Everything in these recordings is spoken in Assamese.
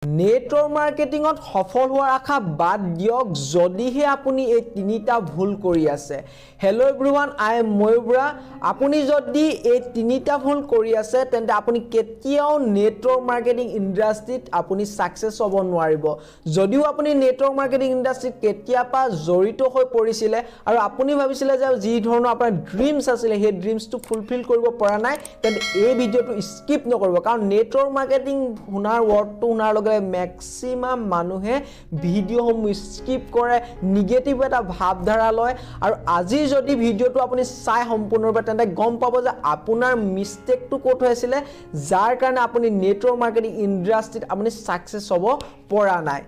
নেটৱৰ্ক মাৰ্কেটিঙত সফল হোৱাৰ আশা বাদ দিয়ক যদিহে আপুনি এই তিনিটা ভুল কৰি আছে। Hello' everyone, I am Mayura. আপুনি যদি এই তিনিটা ভুল কৰি আছে তেন্তে আপুনি কেতিয়াও নেটৱৰ্ক মাৰ্কেটিং ইণ্ডাষ্ট্ৰীত আপুনি সাকসেছ হ'ব নোৱাৰিব। যদিও আপুনি নেটৱৰ্ক মাৰ্কেটিং ইণ্ডাষ্ট্ৰীত কেতিয়াবা জড়িত হৈ পৰিছিলে আৰু আপুনি ভাবিছিলে যে যি ধৰণৰ আপোনাৰ ড্ৰিমছ আছিলে সেই ড্ৰিমছটো ফুলফিল কৰিব পৰা নাই, তেন্তে এই ভিডিঅ'টো স্কিপ নকৰিব। কাৰণ নেটৱৰ্ক মাৰ্কেটিং শুনাৰ ৱৰ্ডটো শুনাৰ লগে মেক্সিমাম মানুহে ভিডিঅ'সমূহ স্কিপ কৰে, নিগেটিভ এটা ভাৱধাৰা লয়। আৰু আজি যদি ভিডিঅ'টো আপুনি চাই সম্পূৰ্ণৰূপে তেন্তে গম পাব যে আপোনাৰ মিষ্টেকটো ক'ত হৈছিলে, যাৰ কাৰণে আপুনি নেটৱৰ্ক মাৰ্কেটিং ইণ্ডাষ্ট্ৰীত আপুনি সাকসেছ হ'ব পৰা নাই।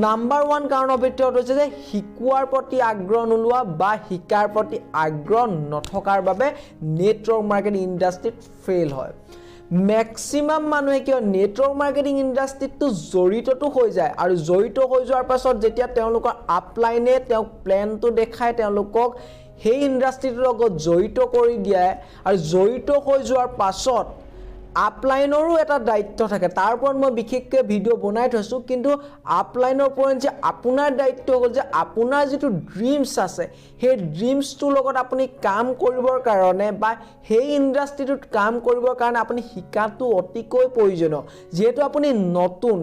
নাম্বাৰ 1 কাৰণৰ ভিতৰত হৈছে যে শিকোৱাৰ প্ৰতি আগ্ৰহ নোলোৱা বা শিকাৰ প্ৰতি আগ্ৰহ নথকাৰ বাবে নেটৱৰ্ক মাৰ্কেটিং ইণ্ডাষ্ট্ৰীত ফেইল হয়। মেক্সিমাম মানুহে কিয় নেটৱৰ্ক মাৰ্কেটিং ইণ্ডাষ্ট্ৰীটো জড়িতটো হৈ যায় আৰু জড়িত হৈ যোৱাৰ পাছত যেতিয়া তেওঁলোকৰ আপলাইনে তেওঁক প্লেনটো দেখায়, তেওঁলোকক সেই ইণ্ডাষ্ট্ৰীটোৰ লগত জড়িত কৰি দিয়ে আৰু জড়িত হৈ যোৱাৰ পাছত আপলাইনৰো এটা দায়িত্ব থাকে। তাৰ ওপৰত মই বিশেষকৈ ভিডিঅ' বনাই থৈছোঁ, কিন্তু আপলাইনৰ ওপৰত যে আপোনাৰ দায়িত্ব হ'ল যে আপোনাৰ যিটো ড্ৰিমছ আছে সেই ড্ৰিমছটোৰ লগত আপুনি কাম কৰিবৰ কাৰণে বা সেই ইণ্ডাষ্ট্ৰীটোত কাম কৰিবৰ কাৰণে আপুনি শিকাটো অতিকৈ প্ৰয়োজনীয়। যিহেতু আপুনি নতুন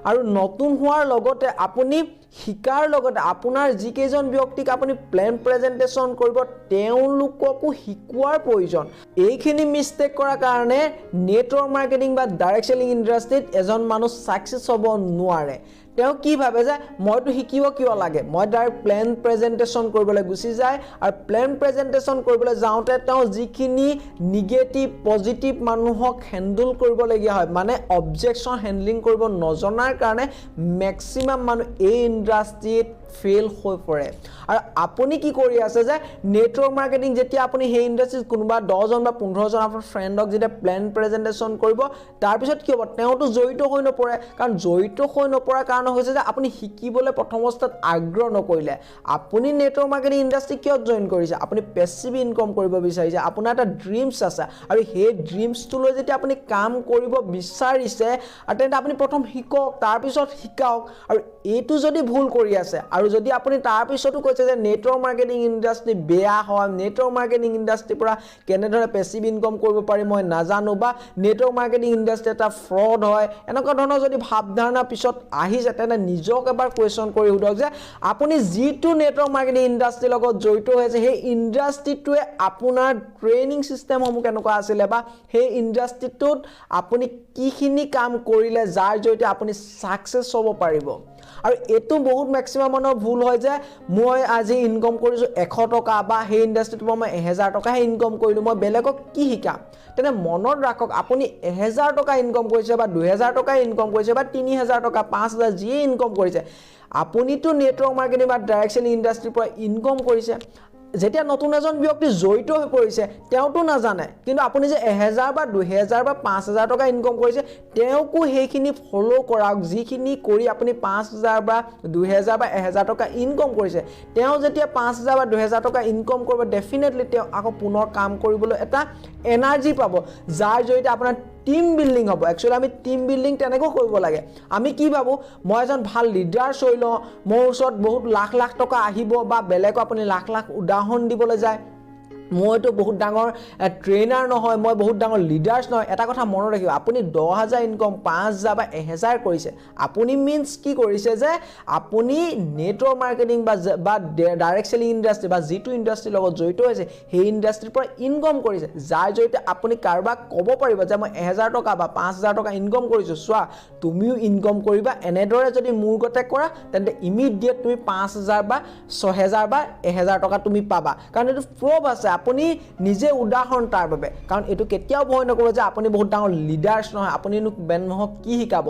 আৰু নতুন হোৱাৰ লগতে আপুনি শিকাৰ লগতে আপোনাৰ যিকেইজন ব্যক্তিক আপুনি প্লেন প্ৰেজেণ্টেশ্যন কৰিব তেওঁলোককো শিকোৱাৰ প্ৰয়োজন। এইখিনি মিষ্টেক কৰাৰ কাৰণে নেটৱৰ্ক মাৰ্কেটিং বা ডাইৰেক্ট সেলিং ইণ্ডাষ্ট্ৰীত এজন মানুহ সাকসেছ হ'ব নোৱাৰে। তেওঁ কি ভাবে যে মইতো শিকিব কিয় লাগে, মই ডাইৰেক্ট প্লেন প্ৰেজেণ্টেশ্যন কৰিবলৈ গুচি যায় আৰু প্লেন প্ৰেজেণ্টেশ্যন কৰিবলৈ যাওঁতে তেওঁ যিখিনি নিগেটিভ পজিটিভ মানুহক হেণ্ডল কৰিবলগীয়া হয়, মানে অবজেকশ্যন হেণ্ডলিং কৰিব নজনাৰ কাৰণে মেক্সিমাম মানুহ এই ইণ্ডাষ্ট্ৰীত ফেইল হৈ পৰে। আৰু আপুনি কি কৰি আছে যে নেটৱৰ্ক মাৰ্কেটিং যেতিয়া আপুনি সেই ইণ্ডাষ্ট্ৰীত কোনোবা 10 জন বা 15 জন আপোনাৰ ফ্ৰেণ্ডক যেতিয়া প্লেন প্ৰেজেণ্টেশ্যন কৰিব, তাৰপিছত কি হ'ব, তেওঁতো জড়িত হৈ নপৰে। কাৰণ জড়িত হৈ নপৰাৰ কাৰণ হৈছে যে আপুনি শিকিবলৈ প্ৰথম অৱস্থাত আগ্ৰহ নকৰিলে। আপুনি নেটৱৰ্ক মাৰ্কেটিং ইণ্ডাষ্ট্ৰী কিয় জইন কৰিছে, আপুনি পেছিভ ইনকাম কৰিব বিচাৰিছে, আপোনাৰ এটা ড্ৰিমছ আছে আৰু সেই ড্ৰিমছটোলৈ যেতিয়া আপুনি কাম কৰিব বিচাৰিছে আৰু তেন্তে আপুনি প্ৰথম শিকক, তাৰপিছত শিকাওক। আৰু এইটো যদি ভুল কৰি আছে আৰু যদি আপুনি তাৰপিছতো কৈছে যে নেটৱৰ্ক মাৰ্কেটিং ইণ্ডাষ্ট্ৰী বেয়া হয়, নেটৱৰ্ক মাৰ্কেটিং ইণ্ডাষ্ট্ৰীৰ পৰা কেনেদৰে পেছিভ ইনকাম কৰিব পাৰি মই নাজানো, বা নেটৱৰ্ক মাৰ্কেটিং ইণ্ডাষ্ট্ৰী এটা ফ্ৰড হয়, এনেকুৱা ধৰণৰ যদি ভাৱধাৰণা পিছত আহিছে তেনে নিজক এবাৰ কুৱেশ্যন কৰি সোধক যে আপুনি যিটো নেটৱৰ্ক মাৰ্কেটিং ইণ্ডাষ্ট্ৰীৰ লগত জড়িত হৈ আছে সেই ইণ্ডাষ্ট্ৰীটোৱে আপোনাৰ ট্ৰেইনিং চিষ্টেমসমূহ কেনেকুৱা আছিলে বা সেই ইণ্ডাষ্ট্ৰীটোত আপুনি কিখিনি কাম কৰিলে যাৰ জৰিয়তে আপুনি সাকসেছ হ'ব পাৰিব। আৰু এইটো বহুত মেক্সিমাম মানুহৰ ভুল হয় যে মই আজি ইনকাম কৰিছোঁ 100 টকা বা সেই ইণ্ডাষ্ট্ৰীটোৰ পৰা মই 1000 টকাহে ইনকাম কৰিলোঁ, মই বেলেগক কি শিকাম। তেনে মনত ৰাখক আপুনি 1000 টকা ইনকাম কৰিছে বা 2000 টকা ইনকাম কৰিছে বা 3000 টকা 5000 যিয়ে ইনকাম কৰিছে, আপুনিতো নেটৱৰ্ক মাৰ্কেটিং বা ডাইৰেক্ট সেলিং ইণ্ডাষ্ট্ৰীৰ পৰা ইনকাম কৰিছে। যেতিয়া নতুন এজন ব্যক্তি জড়িত হৈ পৰিছে তেওঁতো নাজানে, কিন্তু আপুনি যে 1000 বা 2000 বা 5000 টকা ইনকাম কৰিছে তেওঁকো সেইখিনি ফ'ল' কৰাওক। যিখিনি কৰি আপুনি 5000 বা 2000 বা 1000 টকা ইনকাম কৰিছে, তেওঁ যেতিয়া 5000 বা 2000 টকা ইনকাম কৰিব ডেফিনেটলি তেওঁ আকৌ পুনৰ কাম কৰিবলৈ এটা এনাৰ্জি পাব, যাৰ জৰিয়তে আপোনাৰ টিম বিল্ডিং হ'ব। একচুৱেলি আমি টিম বিল্ডিং তেনেকৈ কৰিব লাগে। আমি কি ভাবোঁ, মই এজন ভাল লিডাৰ হৈ লওঁ, মোৰ ওচৰত বহুত লাখ লাখ টকা আহিব, বা বেলেগক আপুনি লাখ লাখ উদাহৰণ দিবলৈ যায় মইতো বহুত ডাঙৰ ট্ৰেইনাৰ নহয়, মই বহুত ডাঙৰ লিডাৰ্ছ নহয়। এটা কথা মনত ৰাখিব, আপুনি 10000 ইনকাম 5000 বা 1000 কৰিছে, আপুনি মিনছ কি কৰিছে যে আপুনি নেটৱৰ্ক মাৰ্কেটিং বা ডাইৰেক্ট সেলিং ইণ্ডাষ্ট্ৰী বা যিটো ইণ্ডাষ্ট্ৰীৰ লগত জড়িত হৈছে সেই ইণ্ডাষ্ট্ৰীৰ পৰা ইনকাম কৰিছে, যাৰ জৰিয়তে আপুনি কাৰোবাক ক'ব পাৰিব যে মই 1000 টকা বা 5000 টকা ইনকাম কৰিছোঁ, চোৱা তুমিও ইনকাম কৰিবা। এনেদৰে যদি মোৰ গতে কৰা তেন্তে ইমিডিয়েট তুমি 5000 বা 6000 বা 1000 টকা তুমি পাবা। কাৰণ এইটো প্ৰ'ভ আছে, আপুনি নিজে উদাহৰণ তাৰ বাবে। কাৰণ এইটো কেতিয়াও ভয় নকৰিব যে আপুনি বহুত ডাঙৰ লিডাৰ্ছ নহয়, আপুনিনো মানুহক কি শিকাব।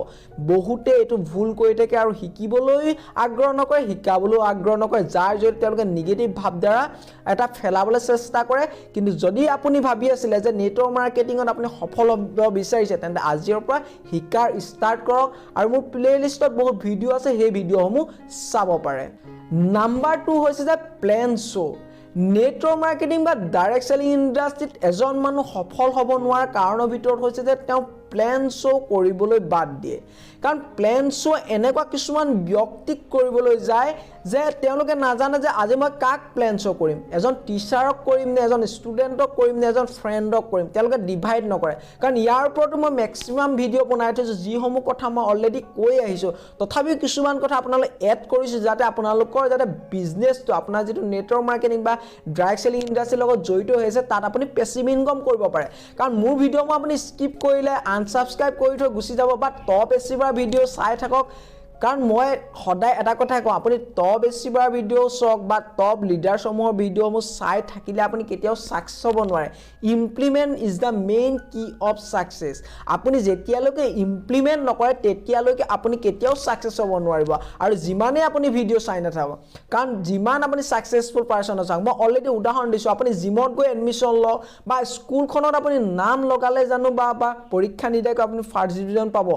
বহুতে এইটো ভুল কৰি থাকে আৰু শিকিবলৈ আগ্ৰহ নকৰে, শিকাবলৈও আগ্ৰহ নকৰে, যাৰ জৰিয়তে তেওঁলোকে নিগেটিভ ভাৱধাৰা এটা ফেলাবলৈ চেষ্টা কৰে। কিন্তু যদি আপুনি ভাবি আছিলে যে নেটৱৰ্ক মাৰ্কেটিঙত আপুনি সফল হ'ব বিচাৰিছে তেন্তে আজিৰ পৰা শিকাৰ ষ্টাৰ্ট কৰক। আৰু মোৰ প্লেলিষ্টত বহুত ভিডিঅ' আছে, সেই ভিডিঅ'সমূহ চাব পাৰে। নাম্বাৰ 2 হৈছে যে প্লেন শ্ব'। নেটৱৰ্ক মাৰ্কেটিং বা ডাইৰেক্ট সেলিং ইণ্ডাষ্ট্ৰীত এজন মানুহ সফল হ'ব নোৱাৰাৰ কাৰণৰ ভিতৰত হৈছে যে তেওঁ প্লেন শ্ব' কৰিবলৈ বাদ দিয়ে কাৰণ প্লেন শ্ব' এনেকুৱা কিছুমান ব্যক্তিক কৰিবলৈ যায় যে তেওঁলোকে নাজানে যে আজি মই কাক প্লেন শ্ব' কৰিম এজন টিচাৰক কৰিম নে এজন ষ্টুডেণ্টক কৰিম নে এজন ফ্ৰেণ্ডক কৰিম তেওঁলোকে ডিভাইড নকৰে কাৰণ ইয়াৰ ওপৰতো মই মেক্সিমাম ভিডিঅ' বনাই থৈছোঁ যিসমূহ কথা মই অলৰেডি কৈ আহিছোঁ তথাপিও কিছুমান কথা আপোনালোক এড কৰিছোঁ যাতে আপোনালোকৰ যাতে বিজনেছটো আপোনাৰ যিটো নেটৱৰ্ক মাৰ্কেটিং বা ডাইৰেক্ট চেলিং ইণ্ডাষ্ট্ৰীৰ লগত জড়িত হৈছে তাত আপুনি পেছিভ ইনকাম কৰিব পাৰে কাৰণ মোৰ ভিডিঅ'সমূহ আপুনি স্কিপ কৰিলে আনছাবস্ক্ৰাইব কৰি থৈ গুচি যাব বা টপ এচিভাৰ ভিডিঅ' চাই থাকক কাৰণ মই সদায় এটা কথাই কওঁ আপুনি টপ এচিভাৰ ভিডিঅ' চাওক বা টপ লিডাৰসমূহৰ ভিডিঅ'সমূহ চাই থাকিলে আপুনি কেতিয়াও ছাকচেছ হ'ব নোৱাৰে ইমপ্লিমেণ্ট ইজ দ্য মেইন কি অফ ছাকচেছ আপুনি যেতিয়ালৈকে ইমপ্লিমেণ্ট নকৰে তেতিয়ালৈকে আপুনি কেতিয়াও ছাকচেছ হ'ব নোৱাৰিব আৰু যিমানেই আপুনি ভিডিঅ' চাই নাথাকক কাৰণ যিমান আপুনি ছাকচেছফুল পাৰ্চন চাওক মই অলৰেডি উদাহৰণ দিছোঁ আপুনি জিমত গৈ এডমিশ্যন লওক বা স্কুলখনত আপুনি নাম লগালে জানো বা পৰীক্ষা নিদিয়াকৈ আপুনি ফাৰ্ষ্ট ডিভিজন পাব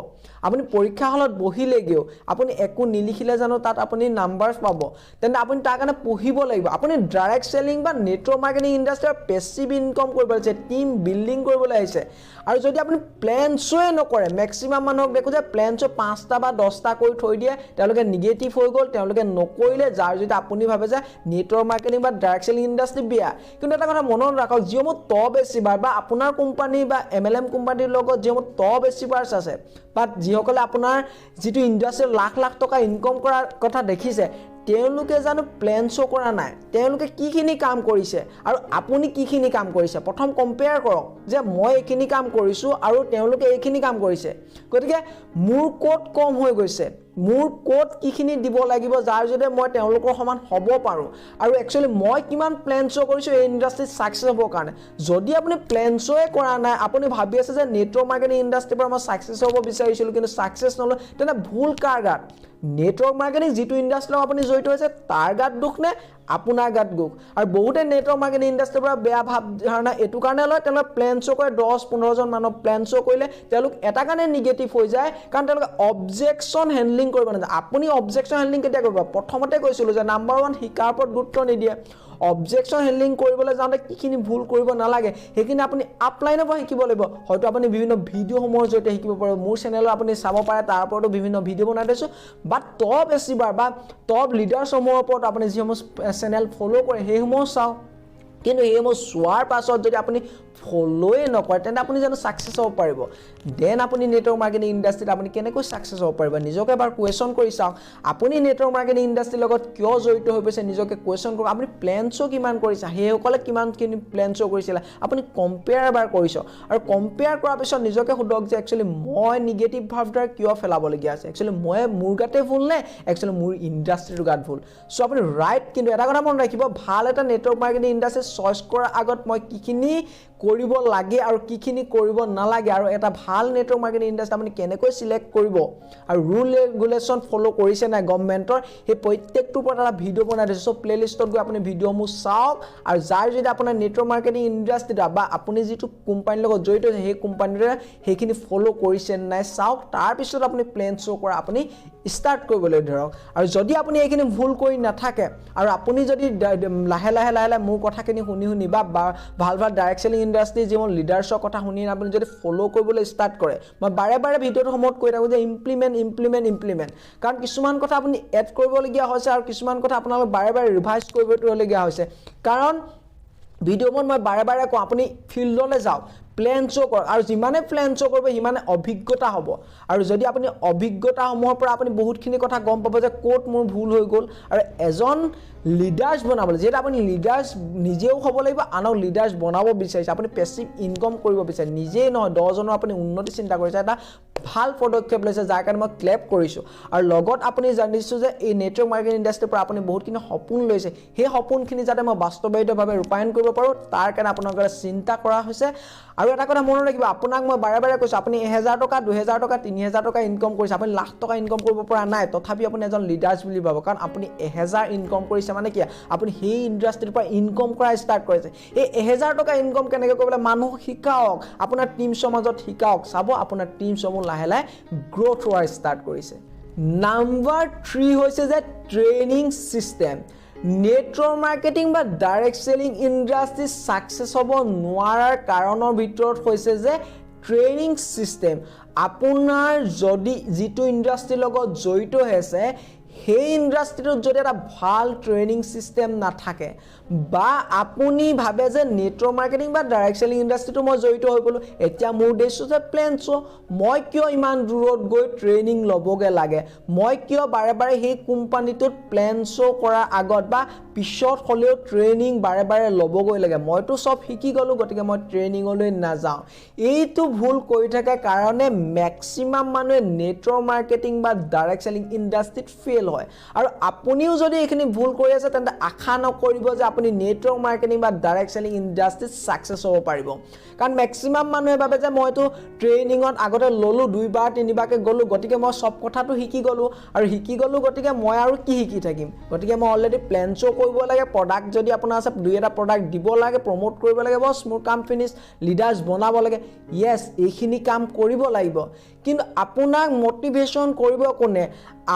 আপুনি পৰীক্ষা হলত বহিলেগৈও আপুনি একো নিলিখিলে জানো তাত আপুনি নাম্বাৰছ পাব তেন্তে আপুনি তাৰ কাৰণে পঢ়িব লাগিব আপুনি ডাইৰেক্ট চেলিং বা নেটৱৰ্ক মাৰ্কেটিং ইণ্ডাষ্ট্ৰীৰ পেছিভ ইনকাম কৰিব লাগিছে টিম বিল্ডিং কৰিবলৈ আহিছে আৰু যদি আপুনি প্লেন শ্ব'ই নকৰে মেক্সিমাম মানুহক দেখোঁ যে প্লেন শ্ব' 5টা বা 10টা কৰি থৈ দিয়ে তেওঁলোকে নিগেটিভ হৈ গ'ল তেওঁলোকে নকৰিলে যাৰ যদি আপুনি ভাবে যে নেটৱৰ্ক মাৰ্কেটিং বা ডাইৰেক্ট চেলিং ইণ্ডাষ্ট্ৰী বেয়া কিন্তু এটা কথা মনত ৰাখক যিসমূহ টপ এচিভাৰ বা আপোনাৰ কোম্পানী বা MLM কোম্পানীৰ লগত যিসমূহ টপ এচিভাৰ্ছ আছে বা যিসকলে আপোনাৰ যিটো ইণ্ডাষ্ট্ৰীৰ লাখ লাখ টকা ইনকাম কৰাৰ কথা দেখিছে তেওঁলোকে জানো প্লেন শ্ব' কৰা নাই তেওঁলোকে কিখিনি কাম কৰিছে আৰু আপুনি কিখিনি কাম কৰিছে প্ৰথম কম্পেয়াৰ কৰক যে মই এইখিনি কাম কৰিছোঁ আৰু তেওঁলোকে এইখিনি কাম কৰিছে গতিকে মোৰ ক'ত কম হৈ গৈছে মোৰ ক'ত কিখিনি দিব লাগিব যাৰ যদি মই তেওঁলোকৰ সমান হ'ব পাৰোঁ আৰু একচুৱেলি মই কিমান প্লেন শ্ব' কৰিছোঁ এই ইণ্ডাষ্ট্ৰীত ছাকচেছ হ'বৰ কাৰণে যদি আপুনি প্লেন শ্ব'ই কৰা নাই আপুনি ভাবি আছে যে নেটৱৰ্ক মাৰ্কেটিং ইণ্ডাষ্ট্ৰীৰ পৰা মই ছাকচেছ হ'ব বিচাৰিছিলোঁ কিন্তু ছাকচেছ নহ'ল তেনে ভুল কাৰ গাত নেটৱৰ্ক মাৰ্কেটিং যিটো ইণ্ডাষ্ট্ৰীৰ লগত আপুনি জড়িত হৈছে তাৰ গাত দুখ নে আপোনাৰ গাত দুখ আৰু বহুতে নেটৱৰ্ক মাৰ্কেটিং ইণ্ডাষ্ট্ৰীৰ পৰা বেয়া ভাৱ ধাৰণা এইটো কাৰণে লয় তেওঁলোকে প্লেন শ্ব' কৰে 10-15জন মানুহক প্লেন শ্ব' কৰিলে তেওঁলোক এটা কাৰণে নিগেটিভ হৈ যায় কাৰণ তেওঁলোকে অবজেকশ্যন হেণ্ডলিং কৰিব নাজানে আপুনি অবজেকশ্যন হেণ্ডলিং কেতিয়া কৰিব প্ৰথমতে কৈছিলোঁ যে নাম্বাৰ 1 শিকাৰ ওপৰত গুৰুত্ব নিদিয়ে অবজেকশ্যন হেণ্ডলিং কৰিবলৈ যাওঁতে কিখিনি ভুল কৰিব নালাগে সেইখিনি আপুনি আপলাইনৰ পৰা শিকিব লাগিব হয়তো আপুনি বিভিন্ন ভিডিঅ'সমূহৰ জৰিয়তে শিকিব পাৰিব মোৰ চেনেলত আপুনি চাব পাৰে তাৰ ওপৰতো বিভিন্ন ভিডিঅ' বনাই থৈছোঁ বা টপ এচিভাৰ বা টপ লিডাৰসমূহৰ ওপৰত আপুনি যিসমূহ চেনেল ফ'ল' কৰে সেইসমূহ চাওক কিন্তু সেইসমূহ চোৱাৰ পাছত যদি আপুনি ফ'ল'ই নকৰে তেন্তে আপুনি জানো ছাকচেছ হ'ব পাৰিব দেন আপুনি নেটৱৰ্ক মাৰ্কেটিং ইণ্ডাষ্ট্ৰীত আপুনি কেনেকৈ ছাকচেছ হ'ব পাৰিব নিজকে এবাৰ কুৱেশ্যন কৰি চাওক আপুনি নেটৱৰ্ক মাৰ্কেটিং ইণ্ডাষ্ট্ৰীৰ লগত কিয় জড়িত হৈ গৈছে নিজকে কুৱেশ্যন কৰক আপুনি প্লেন শ্ব' কিমান কৰিছে সেইসকলে কিমানখিনি প্লেন শ্ব' কৰিছিলে আপুনি কম্পেয়াৰ এবাৰ কৰিছ আৰু কম্পেয়াৰ কৰাৰ পিছত নিজকে সোধক যে একচুৱেলি মই নিগেটিভ ভাৱধাৰা কিয় ফেলাবলগীয়া আছে একচুৱেলি মই মোৰ গাতে ভুল নে একচুৱেলি মোৰ ইণ্ডাষ্ট্ৰীটোৰ গাত ভুল চ' আপুনি ৰাইট কিন্তু এটা কথা মনত ৰাখিব ভাল এটা নেটৱৰ্ক মাৰ্কেটিং ইণ্ডাষ্ট্ৰী চইচ কৰাৰ আগত মই কিখিনি কৰিব লাগে আৰু কিখিনি কৰিব নালাগে আৰু এটা ভাল নেটৱৰ্ক মাৰ্কেটিং ইণ্ডাষ্ট্ৰী আপুনি কেনেকৈ সিলেক্ট কৰিব আৰু ৰুল ৰেগুলেশ্যন ফ'ল' কৰিছে নাই গভৰ্ণমেণ্টৰ সেই প্ৰত্যেকটোৰ ওপৰত এটা ভিডিঅ' বনাই দিছোঁ চ' প্লেলিষ্টত গৈ আপুনি ভিডিঅ'সমূহ চাওক আৰু যাৰ যদি আপোনাৰ নেটৱৰ্ক মাৰ্কেটিং ইণ্ডাষ্ট্ৰীত বা আপুনি যিটো কোম্পানীৰ লগত জড়িত হৈছে সেই কোম্পানীটোৱে সেইখিনি ফ'ল' কৰিছে নাই চাওক তাৰপিছত আপুনি প্লেন শ্ব' কৰা আপুনি ষ্টাৰ্ট কৰিবলৈ ধৰক আৰু যদি আপুনি এইখিনি ভুল কৰি নাথাকে আৰু আপুনি যদি লাহে লাহে মোৰ কথাখিনি শুনি বা ভাল ডাইৰেক্ট চেলিং ইণ্ডাষ্ট্ৰী যিবোৰ লিডাৰ্ছৰ কথা শুনি আপুনি যদি ফ'ল' কৰিবলৈ ষ্টাৰ্ট কৰে মই বাৰে ভিডিঅ'টোৰ সময়ত কৈ থাকোঁ যে ইমপ্লিমেণ্ট কাৰণ কিছুমান কথা আপুনি এড কৰিবলগীয়া হৈছে আৰু কিছুমান কথা আপোনালোক বাৰে ৰিভাইজ কৰিবলগীয়া হৈছে কাৰণ ভিডিঅ'বোৰ মই বাৰে কওঁ আপুনি ফিল্ডলৈ যাওক প্লেন শ্ব' কৰক আৰু যিমানে প্লেন শ্ব' কৰিব সিমানে অভিজ্ঞতা হ'ব আৰু যদি আপুনি অভিজ্ঞতাসমূহৰ পৰা আপুনি বহুতখিনি কথা গম পাব যে ক'ত মোৰ ভুল হৈ গ'ল আৰু এজন লিডাৰ্ছ বনাবলৈ যিহেতু আপুনি লিডাৰ্ছ নিজেও হ'ব লাগিব আনক লিডাৰ্ছ বনাব বিচাৰিছে আপুনি পেছিভ ইনকাম কৰিব বিচাৰে নিজেই নহয় 10জনৰ আপুনি উন্নতি চিন্তা কৰিছে এটা ভাল পদক্ষেপ লৈছে যাৰ কাৰণে মই ক্লেপ কৰিছোঁ আৰু লগত আপুনি জানিছোঁ যে এই নেটৱৰ্ক মাৰ্কেটিং ইণ্ডাষ্ট্ৰীৰ পৰা আপুনি বহুতখিনি সপোন লৈছে সেই সপোনখিনি যাতে মই বাস্তৱায়িতভাৱে ৰূপায়ণ কৰিব পাৰোঁ তাৰ কাৰণে আপোনালোকে চিন্তা কৰা হৈছে আৰু এটা কথা মনত ৰাখিব আপোনাক মই বাৰে কৈছোঁ আপুনি 1000 টকা 2000 টকা 3000 টকা ইনকাম কৰিছে আপুনি লাখ টকা ইনকাম কৰিব পৰা নাই তথাপি আপুনি এজন লিডাৰ্ছ বুলি ভাবক কাৰণ আপুনি 1000 ইনকাম কৰিছে মানে কি আপুনি সেই ইণ্ডাষ্ট্ৰীৰ পৰা ইনকাম কৰা ষ্টাৰ্ট কৰিছে এই 1000 টকা ইনকাম কেনেকৈ কৰিবলৈ মানুহক শিকাওক আপোনাৰ টিমছৰ মাজত শিকাওক চাব আপোনাৰ টিমছসমূহ লাহে গ্ৰ'থ হোৱা ষ্টাৰ্ট কৰিছে নাম্বাৰ 3 হৈছে যে ট্ৰেইনিং ছিষ্টেম নেটৱৰ্ক মাৰ্কেটিং বা ডাইৰেক্ট চেলিং ইণ্ডাষ্ট্ৰী ছাকচেছ হ'ব নোৱাৰাৰ কাৰণৰ ভিতৰত হৈছে যে ট্ৰেইনিং সিস্টেম আপোনাৰ যদি যিটো ইন্ডাষ্ট্ৰিৰ লগত জড়িত হৈছে সেই ইন্ডাষ্ট্ৰিটোত যদি এটা ভাল ট্ৰেইনিং সিস্টেম নাথাকে বা আপুনি ভাবে যে নেটৱৰ্ক মাৰ্কেটিং বা ডাইৰেক্ট সেলিং ইন্ডাষ্ট্ৰিটো মই জড়িত হৈ গলো এতিয়া মোৰ উদ্দেশ্য যে প্লেন চ মই কিয় ইমান দূৰত গৈ ট্ৰেইনিং লবগে লাগে মই কিয় বাৰে বাৰে সেই কোম্পানীটোত প্লেন চ কৰাৰ আগত বা পিছত হলেও ট্ৰেইনিং বাৰে বাৰে লবগৈ লাগে মইতো সব শিকি গলো গতিকে মই ট্ৰেইনিংলৈ নাযাওঁ এইটো ভুল কৰি থাকে কাৰণে ম্যাক্সিমাম মানুহে নেটৱৰ্ক মাৰ্কেটিং বা ডাইৰেক্ট সেলিং ইন্ডাষ্ট্ৰিত ফেল হয় আৰু আপুনিও যদি এখিনি ভুল কৰি আছে তেন্তে আশা নকৰিব যে আপুনি নেটৱৰ্ক মাৰ্কেটিং বা ডাইৰেক্ট সেলিং ইন্ডাষ্ট্ৰিত সাকসেস হ'ব পাৰিব কাৰণ ম্যাক্সিমাম মানুহে ভাবে যে মইতো ট্ৰেইনিংত আগতে ললো দুইবাৰ তিনিবাৰকে গলো গতিকে মই সব কথাটো শিকি গলো আৰু শিকি গলো গতিকে মই আৰু কি শিকি থাকিম গতিকে মই অলৰেডি প্লেন চ কৰিব লাগে প্ৰডাক্ট যদি আপোনাৰ আছে দুই এটা প্ৰডাক্ট দিব লাগে প্ৰমোট কৰিব লাগে বস মোৰ কাম ফিনিশ লিডাৰ্স বনাব লাগে ইয়েস এইখিনি কাম কৰিব লাগিব কিন্তু আপোনাক মোটিভেশন কৰিব কোনে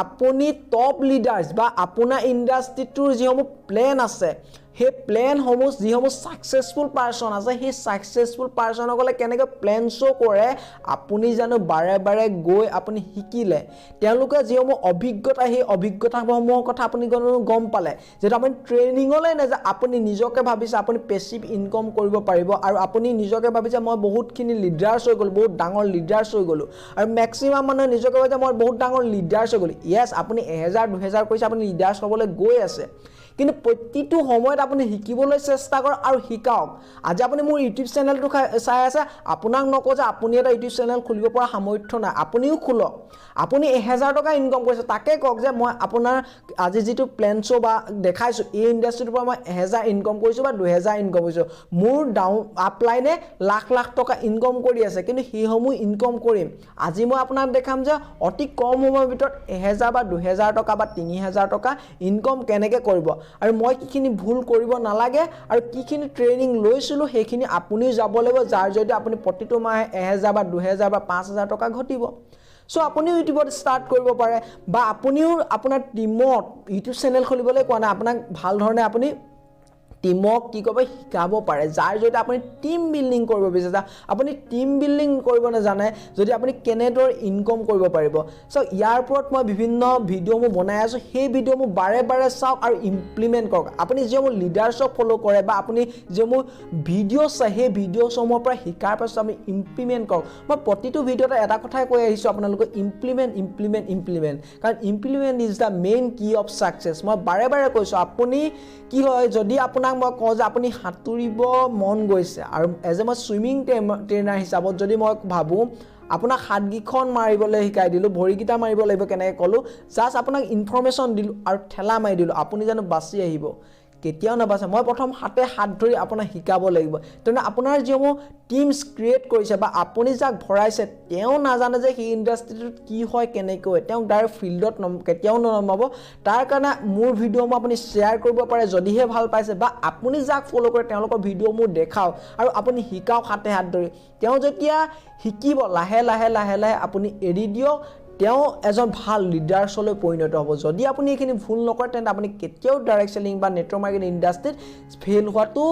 আপুনি টপ লিডাৰ্স বা আপোনাৰ ইন্ডাষ্ট্ৰিটোৰ যিসমূহ প্লেন আছে হে প্লেন সমূহ যিসমূহ সাকসেসফুল পাৰসন আছে হে সাকসেসফুল পাৰসন সকলে কেনেকৈ প্লেন শো কৰে আপুনি জানো বাৰে বাৰে গৈ আপুনি শিকিলে তেওঁলোকে যিসমূহ অভিজ্ঞতা হে অভিজ্ঞতাসমূহৰ কথা আপুনি গম পালে যেটা আপুনি ট্ৰেইনিংলৈ না যে আপুনি নিজকে ভাবিছে আপুনি পেসিভ ইনকাম কৰিব পাৰিব আৰু আপুনি নিজকে ভাবিছে মই বহুতখিনি লিডাৰ্স হৈ গলো বহুত ডাঙৰ লিডাৰ্স হৈ গলো আৰু ম্যাক্সিমাম মানুহে নিজকে ভাবে মই বহুত ডাঙৰ লিডাৰ্স হৈ গলো ইয়েস আপুনি 1000 2000 কৈছে আপুনি লিডাৰ্স হ'বলৈ গৈ আছে কিন্তু প্ৰতিটো সময়ত আপুনি শিকিবলৈ চেষ্টা কৰ আৰু শিকাওক আজি আপুনি মোৰ ইউটিউব চেনেলটো চাই আছে আপোনাক নকও যে আপুনি এটা ইউটিউব চেনেল খুলিব পৰা সামৰ্থ্য নাই আপুনিও খুলক আপুনি 1000 টকা ইনকাম কৰিছে তাকে কক যে মই আপোনাৰ আজি যেটো প্লেন শো বা দেখাইছো এই ইন্ডাষ্ট্ৰিৰ পৰা মই 1000 ইনকাম কৰিছো বা 2000 ইনকাম কৰিছো মোৰ ডাউন আপলাইনে লাখ লাখ টকা ইনকাম কৰি আছে কিন্তু হিসমূহ ইনকাম কৰিম আজি মই আপোনাক দেখাম যে অতি কম সময়ৰ ভিতৰত 1000 বা 2000 টকা বা 3000 টকা ইনকাম কেনেকৈ কৰিব আৰু মই কিখিনি ভুল কৰিব নালাগে আৰু কিখিনি ট্ৰেইনিং লৈছিলো সেইখিনি আপুনি যাব লাগিব যাৰ যদি আপুনি প্ৰতিটো মাহে 1000 বা 2000 বা 5000 টকা ঘটিব সো আপুনি ইউটিউবত স্টার্ট কৰিব পাৰে বা আপুনিও আপোনাৰ টিমত ইউটিউব চেনেল খুলিবলৈ কোৱা না আপোনাক ভাল ধৰণে আপুনি টিমক কি কব শিকাব পাৰে যাৰ যদি আপুনি টিম বিল্ডিং কৰিব বিচাৰে আপুনি টিম বিল্ডিং কৰিব না জানে যদি আপুনি কেনেদৰ ইনকাম কৰিব পাৰিব সো ইয়াৰ ওপৰত মই বিভিন্ন ভিডিও মই বনাই আছো সেই ভিডিও মই বাৰে বাৰে চাওক আৰু ইমপ্লিমেন্ট কৰক আপুনি যেমন লিডাৰছক ফলো কৰে বা আপুনি যেমন ভিডিও চাই সেই ভিডিও সমূহৰ পৰা শিকাৰ পাছত আমি ইমপ্লিমেন্ট কৰক মই প্ৰতিটো ভিডিওতে এটা কথাই কৈ আহিছো আপোনালোকক ইমপ্লিমেন্ট কাৰণ ইমপ্লিমেন্ট ইজ দা মেইন কি অফ সাকসেস মই বাৰে বাৰে কৈছো আপুনি কি হয় যদি আপোনাক মই কওঁ যে আপুনি হাতুৰিব মন গৈছে আৰু এজ এ মই সুইমিং ট্ৰেইনাৰ হিচাপত যদি মই ভাবো আপোনাক হাতগিখন মাৰিবলৈ শিকাই দিলো ভৰিগিটা মাৰিব লাগিব কেনেকৈ কলো জাস্ট আপোনাক ইনফৰমেশন দিলো আৰু ঠেলা মাৰি দিলো আপুনি জানো বাছি আহিব কেতিয়াও নাবাছে মই প্ৰথম হাতে হাত ধৰি আপোনাক শিকাব লাগিব তেনে আপোনাৰ যিসমূহ টিমছ ক্ৰিয়েট কৰিছে বা আপুনি যাক ভৰাইছে তেওঁ নাজানে যে সেই ইন্ডাষ্ট্ৰিটোত কি হয় কেনেকৈ তেওঁ ডাইৰেক্ট ফিল্ডত কেতিয়াও নমাব তাৰ কাৰণে মোৰ ভিডিও মই আপুনি শেয়াৰ কৰিব পাৰে যদিহে ভাল পাইছে বা আপুনি যাক ফলো কৰে তেওঁলোকৰ ভিডিও মোৰ দেখাও আৰু আপুনি শিকাও হাতে হাত ধৰি তেওঁ যেতিয়া শিকিব লাহে লাহে আপুনি এৰি দিয়ক তেওঁ এজন ভাল লিডাৰছলৈ পৰিণত হ'ব যদি আপুনি এখিনি ভুল নকৰে তেন্তে আপুনি কেতিয়াও ডাইৰেক্ট সেলিং বা নেটৱৰ্ক মাৰ্কেটিং ইন্ডাষ্ট্ৰিত ফেল হোৱাটো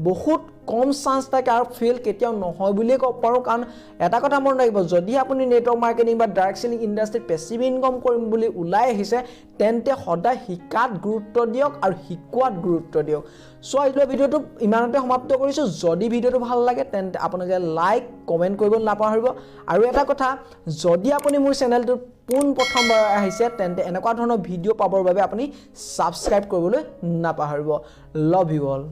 বহুত কম চান্স থাকে আৰু ফেল কেতিয়াও নহয় বুলিয়ে ক'ব পাৰো কাৰণ এটা কথা মন ৰাখিব যদি আপুনি নেটৱৰ্ক মাৰ্কেটিং বা ডাইৰেক্ট সেলিং ইন্ডাষ্ট্ৰিত পেসিভ ইনকাম কৰিম বুলি ওলাই আহিছে তেন্তে সদায় শিকাত গুৰুত্ব দিয়ক আৰু শিকোৱাত গুৰুত্ব দিয়ক সো এই ভিডিওটো ইমানতে সমাপ্ত কৰিছো যদি ভিডিওটো ভাল লাগে তেন্তে আপোনালোকে লাইক কমেন্ট কৰিব নাপাহৰিব আৰু এটা কথা যদি আপুনি মোৰ চেনেলটো পোন প্ৰথমবাৰ আহিছে তেন্তে এনেকুৱা ধৰণৰ ভিডিও পাবৰ বাবে আপুনি সাবস্ক্ৰাইব কৰিবলৈ নাপাহৰিব লাভ ইউ অল